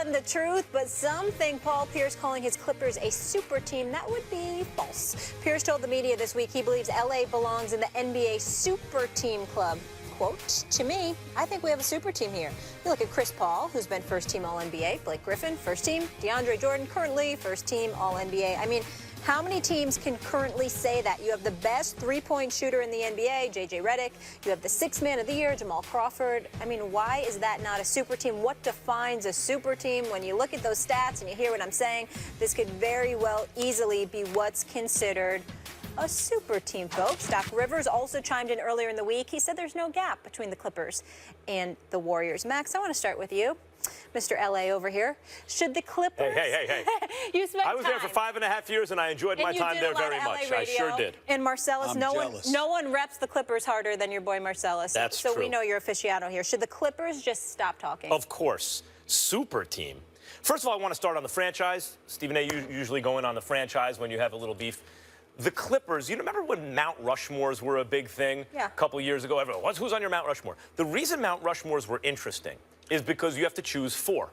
telling the truth, but some think Paul Pierce calling his Clippers a super team, that would be false. Pierce told the media this week he believes LA belongs in the NBA super team club. Quote, to me, I think we have a super team here. You look at Chris Paul, who's been first team All-NBA, Blake Griffin, first team, DeAndre Jordan, currently first team All-NBA. I mean, how many teams can currently say that? You have the best three-point shooter in the NBA, J.J. Redick. You have the sixth man of the year, Jamal Crawford. I mean, why is that not a super team? What defines a super team? When you look at those stats and you hear what I'm saying, this could very well easily be what's considered a super team, folks. Doc Rivers also chimed in earlier in the week. He said there's no gap between the Clippers and the Warriors. Max, I want to start with you. Mr. L.A. over here. Should the Clippers... Hey. You spent I was there for 5.5 years, and I enjoyed my time there very much. I sure did. And Marcellus, no one reps the Clippers harder than your boy Marcellus. That's true. So we know you're aficionado here. Should the Clippers just stop talking? Of course. Super team. First of all, I want to start on the franchise. Stephen A. usually going on the franchise when you have a little beef. The Clippers, you remember when Mount Rushmores were a big thing a couple years ago? Everyone was, who's on your Mount Rushmore? The reason Mount Rushmores were interesting is because you have to choose four.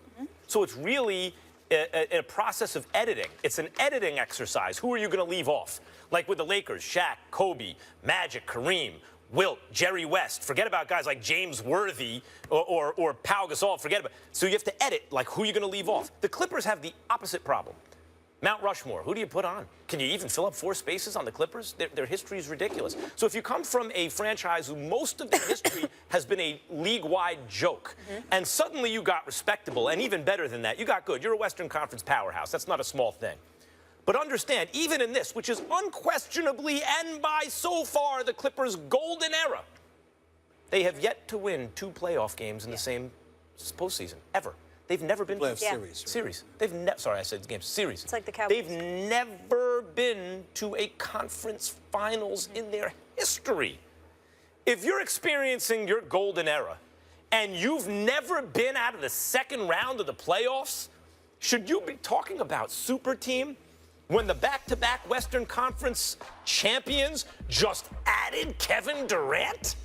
So it's really a process of editing. It's an editing exercise. Who are you going to leave off? Like with the Lakers, Shaq, Kobe, Magic, Kareem, Wilt, Jerry West. Forget about guys like James Worthy or Pau Gasol. Forget about it. So you have to edit, like, who are you going to leave off? The Clippers have the opposite problem. Mount Rushmore, who do you put on? Can you even fill up 4 spaces on the Clippers? Their history is ridiculous. So if you come from a franchise who most of the history has been a league-wide joke, and suddenly you got respectable, and even better than that, you got good. You're a Western Conference powerhouse. That's not a small thing. But understand, even in this, which is unquestionably and by so far the Clippers' golden era, they have yet to win 2 playoff games in the same postseason, ever. They've never been to series. They've sorry, I said games. Series. It's like the Cowboys. They've never been to a conference finals in their history. If you're experiencing your golden era and you've never been out of the second round of the playoffs, should you be talking about super team when the back-to-back Western Conference champions just added Kevin Durant?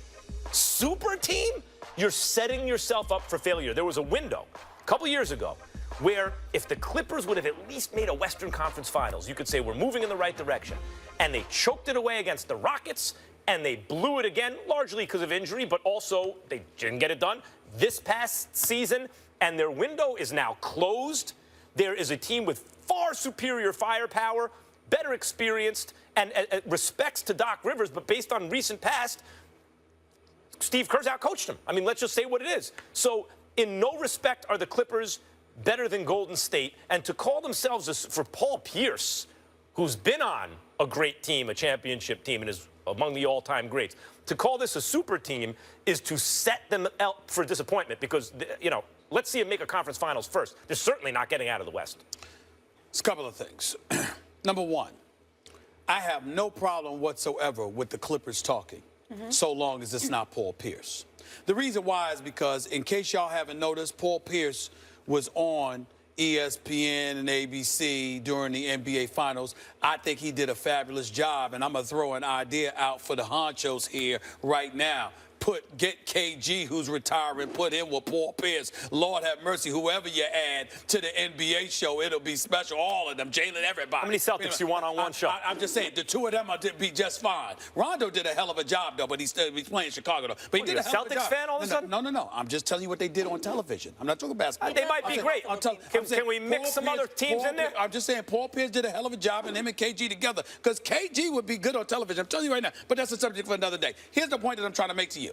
Super team? You're setting yourself up for failure. There was a window a couple years ago where if the Clippers would have at least made a Western Conference Finals, you could say we're moving in the right direction. And they choked it away against the Rockets, and they blew it again, largely because of injury, but also they didn't get it done this past season, and their window is now closed. There is a team with far superior firepower, better experienced, and respects to Doc Rivers, but based on recent past, Steve Kerr's outcoached him. I mean, let's just say what it is. So in no respect are the Clippers better than Golden State. And to call themselves, for Paul Pierce, who's been on a great team, a championship team, and is among the all-time greats, to call this a super team is to set them up for disappointment because, you know, let's see them make a conference finals first. They're certainly not getting out of the West. It's a couple of things. Number one, I have no problem whatsoever with the Clippers talking, so long as it's not Paul Pierce. The reason why is because, in case y'all haven't noticed, Paul Pierce was on ESPN and ABC during the NBA Finals. I think he did a fabulous job, and I'm going to throw an idea out for the honchos here right now. Get KG, who's retiring, put him with Paul Pierce. Lord have mercy, whoever you add to the NBA show, it'll be special. All of them, Jalen, everybody. How many Celtics you want on one show? I'm just saying, the 2 of them will be just fine. Rondo did a hell of a job, though, but he's playing Chicago, though. But he did a hell of a job. Celtics fan all of a sudden? No. I'm just telling you what they did on television. I'm not talking basketball. They might be great. Can we mix some other teams in there? I'm just saying, Paul Pierce did a hell of a job, and him and KG together, because KG would be good on television. I'm telling you right now, but that's a subject for another day. Here's the point that I'm trying to make to you.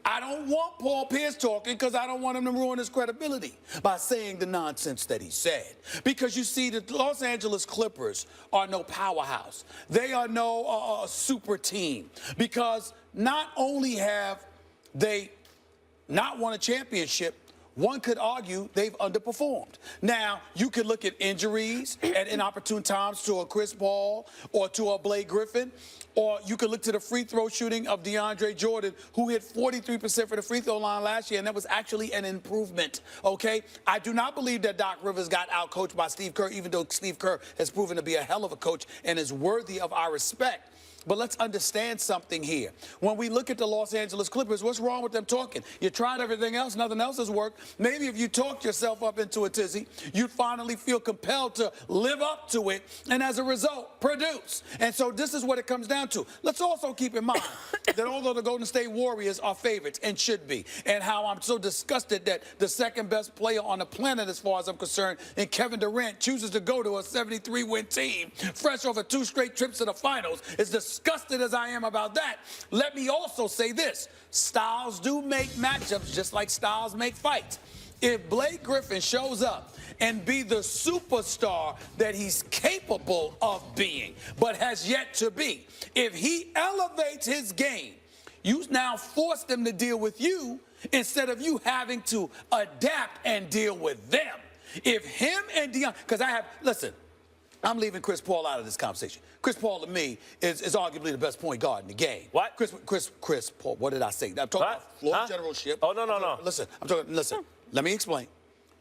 I don't want Paul Pierce talking because I don't want him to ruin his credibility by saying the nonsense that he said. Because you see, the Los Angeles Clippers are no powerhouse. They are no super team. Because not only have they not won a championship, one could argue they've underperformed. Now, you could look at injuries at inopportune times to a Chris Paul or to a Blake Griffin, or you could look to the free throw shooting of DeAndre Jordan, who hit 43% for the free throw line last year, and that was actually an improvement, okay? I do not believe that Doc Rivers got outcoached by Steve Kerr, even though Steve Kerr has proven to be a hell of a coach and is worthy of our respect. But let's understand something here. When we look at the Los Angeles Clippers, what's wrong with them talking? You tried everything else, nothing else has worked. Maybe if you talked yourself up into a tizzy, you'd finally feel compelled to live up to it, and as a result, produce. And so this is what it comes down to. Let's also keep in mind that although the Golden State Warriors are favorites and should be, and how I'm so disgusted that the second best player on the planet, as far as I'm concerned, and Kevin Durant chooses to go to a 73-win team, fresh over 2 straight trips to the finals, as disgusted as I am about that, let me also say this. Styles do make matchups just like styles make fights. If Blake Griffin shows up and be the superstar that he's capable of being, but has yet to be, if he elevates his game, you now force them to deal with you instead of you having to adapt and deal with them. If him and Deion, because listen, I'm leaving Chris Paul out of this conversation. Chris Paul, to me, is arguably the best point guard in the game. What? Chris Paul, what did I say? I'm talking about floor generalship. Oh, no. Listen, let me explain.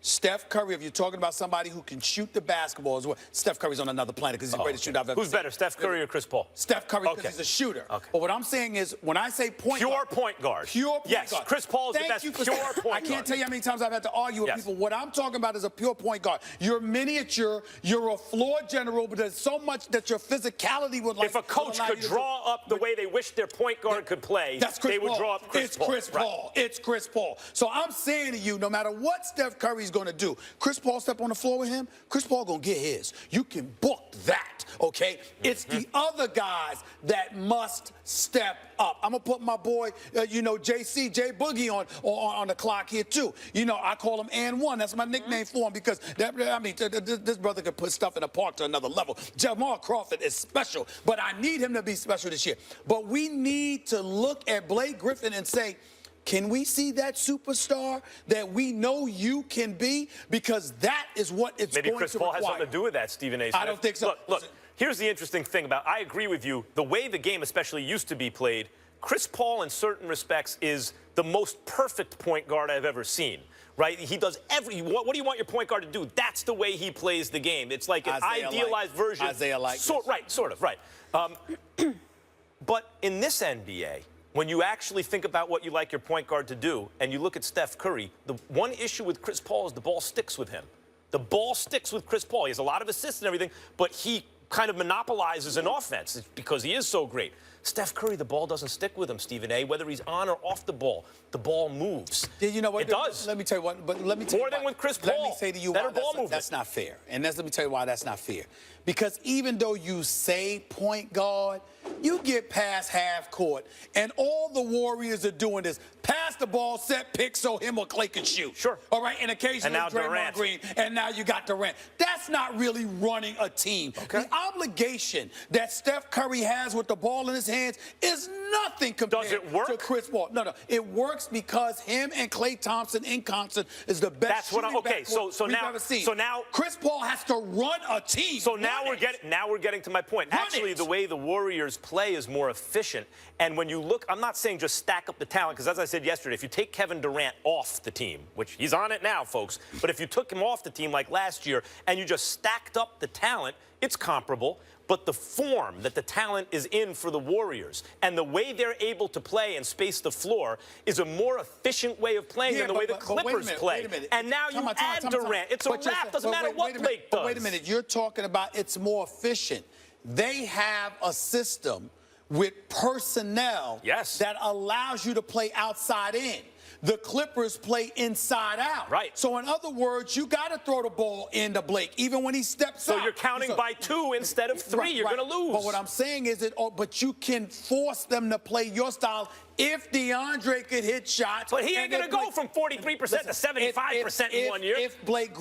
Steph Curry, if you're talking about somebody who can shoot the basketball as well, Steph Curry's on another planet because he's the greatest shooter I've ever seen. Who's better, Steph Curry or Chris Paul? Steph Curry because he's a shooter. Okay. But what I'm saying is, when I say point guard. Point guard. Pure point guard. Yes, Chris Paul is the best pure point guard. I can't tell you how many times I've had to argue with people. What I'm talking about is a pure point guard. You're miniature, you're a floor general, but there's so much that your physicality would like. If a coach could draw up the way they wish their point guard could play, they would draw up Chris Paul. It's Chris Paul. It's Chris Paul. So I'm saying to you, no matter what Steph Curry's going to do, Chris Paul step on the floor with him, Chris Paul going to get his. You can book that, okay? It's the other guys that must step up. I'm going to put my boy, J Boogie on the clock here too. I call him And1. That's my nickname for him because, this brother could put stuff in the park to another level. Jamal Crawford is special, but I need him to be special this year. But we need to look at Blake Griffin and say, can we see that superstar that we know you can be? Because that is what it's going to require. Maybe Chris Paul has something to do with that, Stephen A. Smith. I don't think so. Look, here's the interesting thing I agree with you. The way the game especially used to be played, Chris Paul in certain respects is the most perfect point guard I've ever seen. Right? He does what do you want your point guard to do? That's the way he plays the game. It's like an idealized version. Isaiah-like. Right, sort of, right. But in this NBA, when you actually think about what you like your point guard to do, and you look at Steph Curry, the one issue with Chris Paul is the ball sticks with him. The ball sticks with Chris Paul. He has a lot of assists and everything, but he kind of monopolizes an offense because he is so great. Steph Curry, the ball doesn't stick with him, Stephen A. Whether he's on or off the ball moves. Yeah, you know what? It does. Let me tell you what. But let me tell More you than why. with Chris Paul. Let me say to you better why ball movement. That's not fair. And let me tell you why that's not fair. Because even though you say point guard, you get past half court, and all the Warriors are doing is pass the ball, set pick, so him or Clay can shoot. Sure. All right, and occasionally Draymond Durant. Green, and now you got Durant. That's not really running a team. Okay. The obligation that Steph Curry has with the ball in his hands is nothing compared to Chris Paul. No, it works because him and Klay Thompson in concert is the best. We've ever seen. So now Chris Paul has to run a team. So now we're getting to my point. Actually, the way the Warriors play is more efficient. And when you look, I'm not saying just stack up the talent, because as I said yesterday, if you take Kevin Durant off the team, which he's on it now, folks, but if you took him off the team like last year and you just stacked up the talent, it's comparable. But the form that the talent is in for the Warriors and the way they're able to play and space the floor is a more efficient way of playing than the way the Clippers play. Wait a minute. And now you add Durant. It's a wrap. Doesn't matter what Blake does. Wait a minute. You're talking about it's more efficient. They have a system with personnel that allows you to play outside in. The Clippers play inside out. Right. So, in other words, you got to throw the ball into Blake, even when he steps out. So you're counting by 2 instead of 3. You're going to lose. But what I'm saying is but you can force them to play your style if DeAndre could hit shots. But he ain't going to go from 43% to 75% in 1 year. If Blake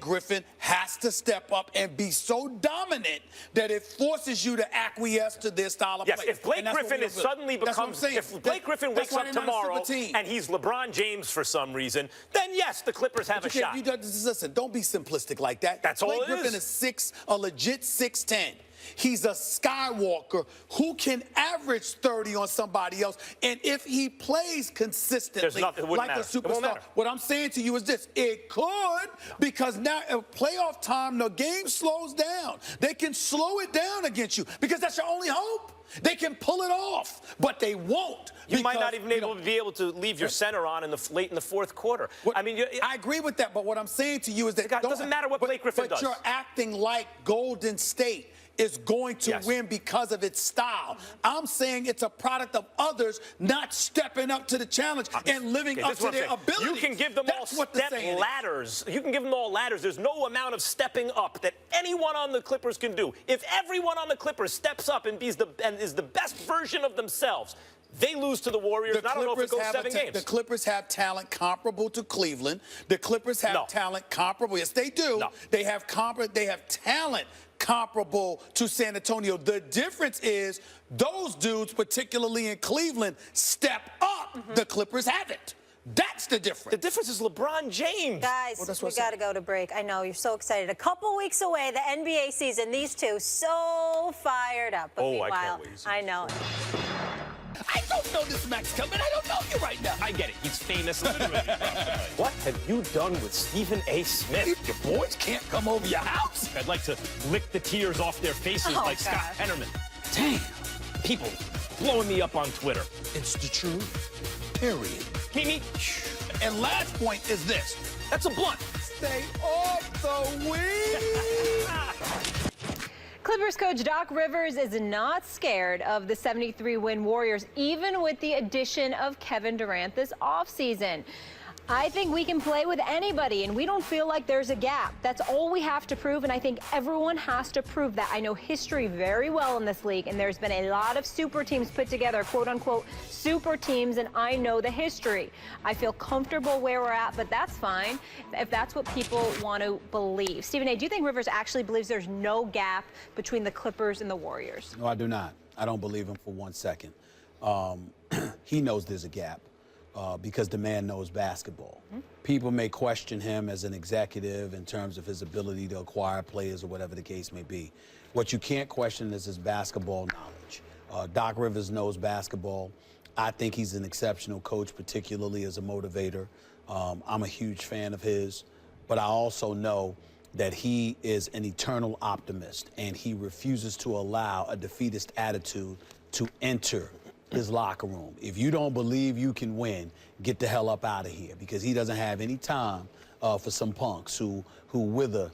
Griffin has to step up and be so dominant that it forces you to acquiesce to their style of play. Yes, if Blake Griffin suddenly becomes, if Blake Griffin wakes up tomorrow and he's LeBron James for some reason, then yes, the Clippers have a shot. Listen, don't be simplistic like that. That's all it is. Blake Griffin is a legit 6'10". He's a Skywalker who can average 30 on somebody else. And if he plays consistently like a superstar, what I'm saying to you is this. It could, because now at playoff time, the game slows down. They can slow it down against you because that's your only hope. They can pull it off, but they won't. You might not even be able to leave your center on late in the fourth quarter. I mean, I agree with that, but what I'm saying to you is that it doesn't matter what Blake Griffin does. But you're acting like Golden State is going to win because of its style. I'm saying it's a product of others not stepping up to the challenge and living up to their abilities. You can give them all step ladders. You can give them all ladders. There's no amount of stepping up that anyone on the Clippers can do. If everyone on the Clippers steps up and is the best version of themselves, they lose to the Warriors. I don't know if it goes 7 games. The Clippers have talent comparable to Cleveland. The Clippers have talent comparable. Yes, they do. No. They have talent comparable to San Antonio. The difference is those dudes, particularly in Cleveland, step up. The Clippers haven't. That's the difference. The difference is LeBron James. Guys, we got to go to break. I know, you're so excited. A couple weeks away, the NBA season. These two so fired up. But meanwhile, I can't wait. I know. I don't know this Max Kelvin. I don't know you right now. I get it. He's famous. Literally. What have you done with Stephen A. Smith? Your boys can't come over your house. I'd like to lick the tears off their faces like Scott Hennerman. Damn. People blowing me up on Twitter. It's the truth. Period. Me. And last point is this. That's a blunt. Stay off the weed. Clippers coach Doc Rivers is not scared of the 73-win Warriors, even with the addition of Kevin Durant this offseason. I think we can play with anybody, and we don't feel like there's a gap. That's all we have to prove, and I think everyone has to prove that. I know history very well in this league, and there's been a lot of super teams put together, quote-unquote super teams, and I know the history. I feel comfortable where we're at, but that's fine if that's what people want to believe. Stephen A., do you think Rivers actually believes there's no gap between the Clippers and the Warriors? No, I do not. I don't believe him for 1 second. He knows there's a gap. Because the man knows basketball. People may question him as an executive in terms of his ability to acquire players or whatever the case may be. What you can't question is his basketball knowledge. Doc Rivers knows basketball. I think he's an exceptional coach, particularly as a motivator. I'm a huge fan of his, but I also know that he is an eternal optimist, and he refuses to allow a defeatist attitude to enter his locker room. If you don't believe you can win, get the hell up out of here, because he doesn't have any time for some punks who wither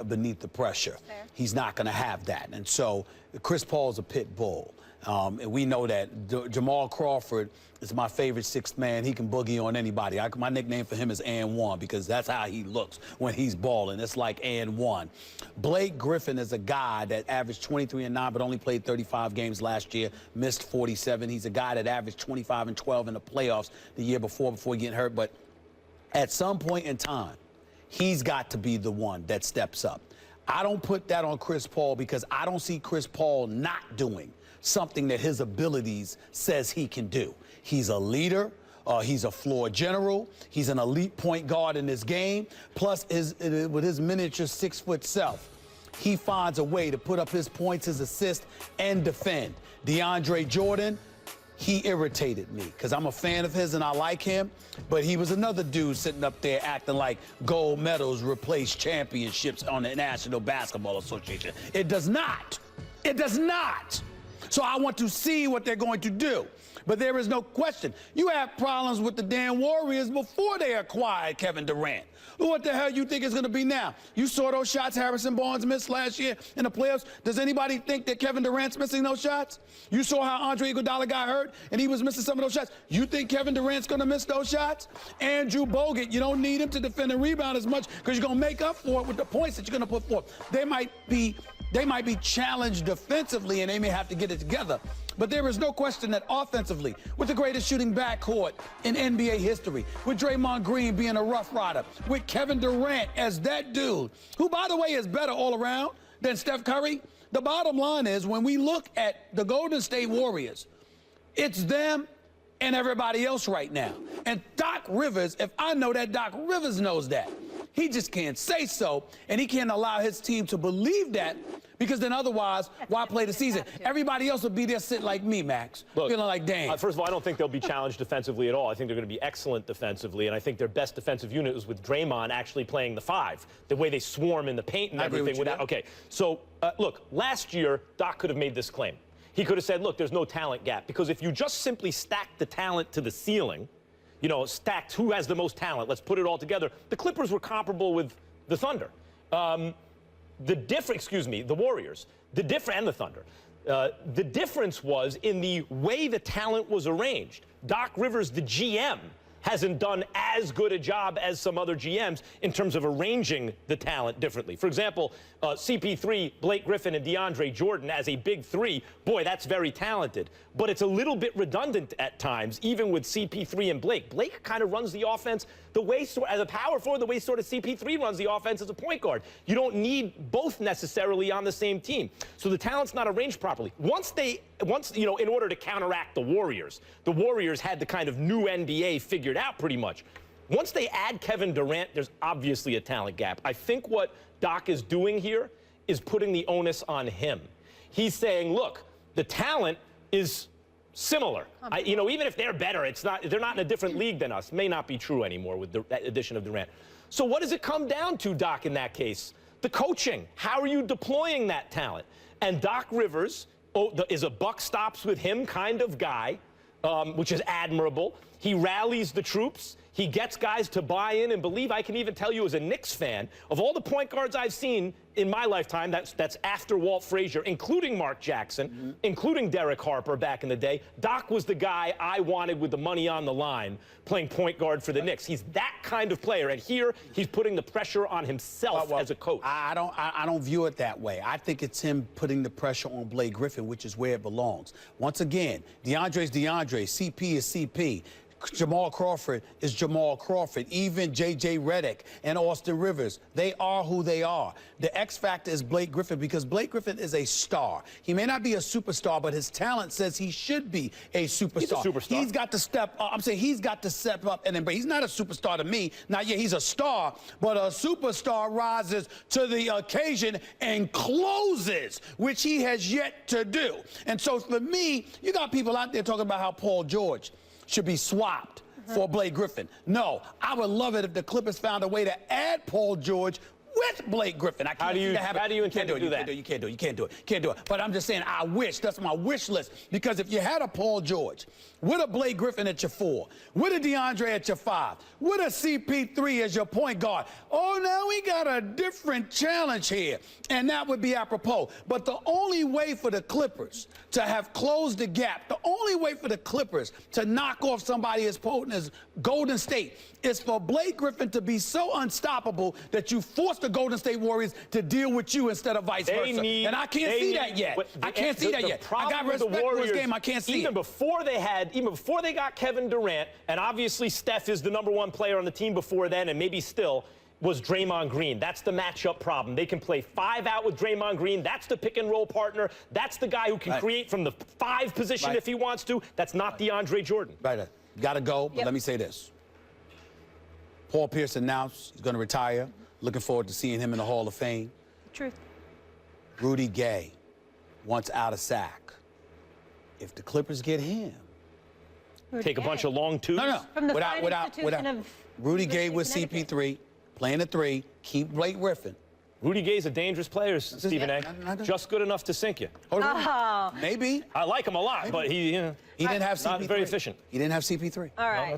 beneath the pressure. Fair. He's not going to have that. And so Chris Paul's a pit bull. And we know that Jamal Crawford is my favorite sixth man. He can boogie on anybody. My nickname for him is And One, because that's how he looks when he's balling. It's like And One. Blake Griffin is a guy that averaged 23 and 9, but only played 35 games last year, missed 47. He's a guy that averaged 25 and 12 in the playoffs the year before getting hurt. But at some point in time, he's got to be the one that steps up. I don't put that on Chris Paul, because I don't see Chris Paul not doing something that his abilities says he can do. He's a leader. He's a floor general. He's an elite point guard in this game. Plus, with his miniature 6-foot self, he finds a way to put up his points, his assists, and defend. DeAndre Jordan, he irritated me, because I'm a fan of his and I like him, but he was another dude sitting up there acting like gold medals replace championships on the National Basketball Association. It does not. It does not. So I want to see what they're going to do. But there is no question. You had problems with the damn Warriors before they acquired Kevin Durant. What the hell you think it's going to be now? You saw those shots Harrison Barnes missed last year in the playoffs. Does anybody think that Kevin Durant's missing those shots? You saw how Andre Iguodala got hurt and he was missing some of those shots. You think Kevin Durant's going to miss those shots? Andrew Bogut, you don't need him to defend and rebound as much, because you're going to make up for it with the points that you're going to put forth. They might be challenged defensively, and they may have to get it together. But there is no question that offensively, with the greatest shooting backcourt in NBA history, with Draymond Green being a rough rider, with Kevin Durant as that dude, who, by the way, is better all around than Steph Curry, the bottom line is, when we look at the Golden State Warriors, it's them and everybody else right now. And Doc Rivers, if I know that, Doc Rivers knows that. He just can't say so, and he can't allow his team to believe that, because then otherwise, why play the season? Everybody else will be there sitting like me, Max, feeling like, damn. First of all, I don't think they'll be challenged defensively at all. I think they're going to be excellent defensively, and I think their best defensive unit was with Draymond actually playing the 5, the way they swarm in the paint and everything. Okay, so look, last year, Doc could have made this claim. He could have said, look, there's no talent gap, because if you just simply stack the talent to the ceiling, you know, stacked who has the most talent, let's put it all together, the Clippers were comparable with the Thunder. The Warriors, and the Thunder. The difference was in the way the talent was arranged. Doc Rivers, the GM, hasn't done as good a job as some other GMs in terms of arranging the talent differently. For example, CP3, Blake Griffin, and DeAndre Jordan as a big 3, boy, that's very talented. But it's a little bit redundant at times, even with CP3 and Blake. Blake kind of runs the offense the way, as a power forward, the way sort of CP3 runs the offense as a point guard. You don't need both necessarily on the same team. So the talent's not arranged properly. Once, you know, in order to counteract the Warriors had the kind of new NBA figured out pretty much. Once they add Kevin Durant, there's obviously a talent gap. I think what Doc is doing here is putting the onus on him. He's saying, look, the talent is similar. You know, even if they're better, they're not in a different league than us. May not be true anymore with the addition of Durant. So what does it come down to, Doc, in that case? The coaching. How are you deploying that talent? And Doc Rivers is a buck stops with him kind of guy, which is admirable. He rallies the troops. He gets guys to buy in and believe. I can even tell you as a Knicks fan, of all the point guards I've seen in my lifetime, that's after Walt Frazier, including Mark Jackson, including Derek Harper back in the day, Doc was the guy I wanted with the money on the line playing point guard for the Knicks. He's that kind of player, and here he's putting the pressure on himself as a coach. I don't view it that way. I think it's him putting the pressure on Blake Griffin, which is where it belongs. Once again, DeAndre's DeAndre, CP is CP. Jamal Crawford is Jamal Crawford. Even J.J. Redick and Austin Rivers, they are who they are. The X factor is Blake Griffin, because Blake Griffin is a star. He may not be a superstar, but his talent says he should be a superstar. He's a superstar. He's got to step up. I'm saying he's got to step up, but he's not a superstar to me. Not yet. He's a star, but a superstar rises to the occasion and closes, which he has yet to do. And so for me, you got people out there talking about how Paul George should be swapped for Blake Griffin. No, I would love it if the Clippers found a way to add Paul George with Blake Griffin. I can't How do you intend to do that? You can't do it. But I'm just saying, I wish. That's my wish list. Because if you had a Paul George with a Blake Griffin at your 4, with a DeAndre at your 5, with a CP3 as your point guard, oh, now we got a different challenge here. And that would be apropos. But the only way for the Clippers to have closed the gap, the only way for the Clippers to knock off somebody as potent as Golden State is for Blake Griffin to be so unstoppable that you force the Golden State Warriors to deal with you instead of vice versa. And I can't see that yet. I can't see that yet. I got respect for this game. I can't see even before they got Kevin Durant, and obviously Steph is the #1 player on the team before then, and maybe still, was Draymond Green. That's the matchup problem. They can play 5 out with Draymond Green. That's the pick and roll partner. That's the guy who can create from the 5 position if he wants to. That's not DeAndre Jordan. Right. Got to go, but let me say this. Paul Pierce announced he's going to retire. Looking forward to seeing him in the Hall of Fame. Truth. Rudy Gay wants out of sack. If the Clippers get him, take a bunch of long twos. No. From the without Rudy Gay with CP3, playing the 3, keep Blake Griffin. Rudy Gay's a dangerous player, Stephen A. Just good enough to sink you. Oh. Maybe. I like him a lot, but he didn't have CP3. Not very efficient. He didn't have CP3. All right.